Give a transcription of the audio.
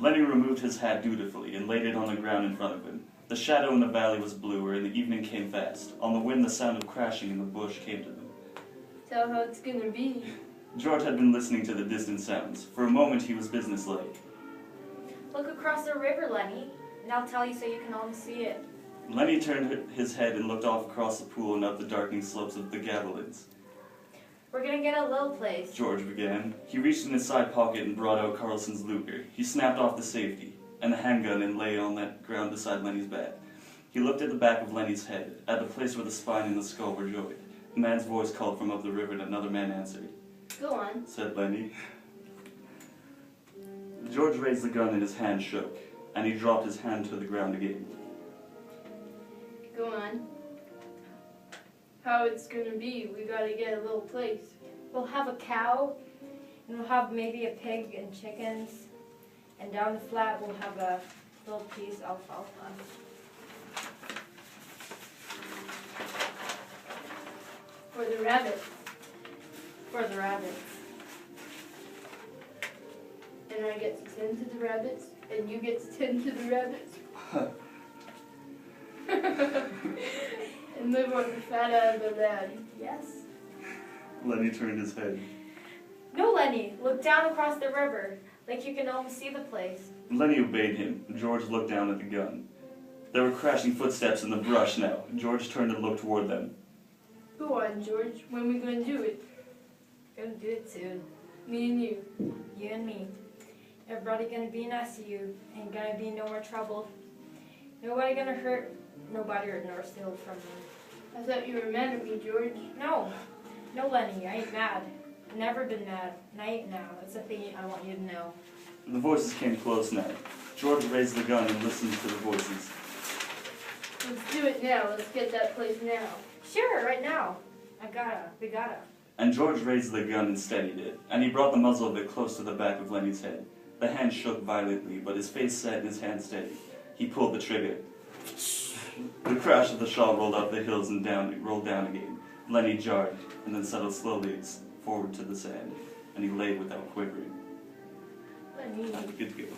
Lenny removed his hat dutifully and laid it on the ground in front of him. The shadow in the valley was bluer, and the evening came fast. On the wind, the sound of crashing in the bush came to them. Tell how it's gonna be. George had been listening to the distant sounds. For a moment, he was businesslike. Look across the river, Lenny, and I'll tell you so you can almost see it. Lenny turned his head and looked off across the pool and up the darkening slopes of the Gavilands. We're gonna get a little place. George began. He reached in his side pocket and brought out Carlson's Luger. He snapped off the safety and the handgun and lay on that ground beside Lenny's bed. He looked at the back of Lenny's head, at the place where the spine and the skull were joined. A man's voice called from up the river and another man answered. Go on. Said Lenny. George raised the gun and his hand shook, and he dropped his hand to the ground again. Go on. How it's gonna be, we gotta get a little place. We'll have a cow, and we'll have maybe a pig and chickens, and down the flat we'll have a little piece of alfalfa. For the rabbit. For the rabbits. And I get to tend to the rabbits, and you get to tend to the rabbits. And live on the fat out of the land. Yes. Lenny turned his head. No, Lenny, look down across the river, like you can almost see the place. Lenny obeyed him. George looked down at the gun. There were crashing footsteps in the brush now. George turned and looked toward them. Go on, George. When we gonna do it? Gonna do it soon. Me and you. You and me. Everybody gonna be nice to you. Ain't gonna be no more trouble. Nobody gonna hurt nobody or nor steal from you. I thought you were mad at me, George. No. No, Lenny, I ain't mad. Never been mad. And I ain't now. It's a thing I want you to know. The voices came close now. George raised the gun and listened to the voices. Let's do it now. Let's get that place now. Sure, right now. We gotta. And George raised the gun and steadied it, and he brought the muzzle of it close to the back of Lenny's head. The hand shook violently, but his face set and his hand steady. He pulled the trigger. The crash of the shot rolled up the hills and rolled down again. Lenny jarred, and then settled slowly forward to the sand, and he lay without quivering. Lenny. Good to go.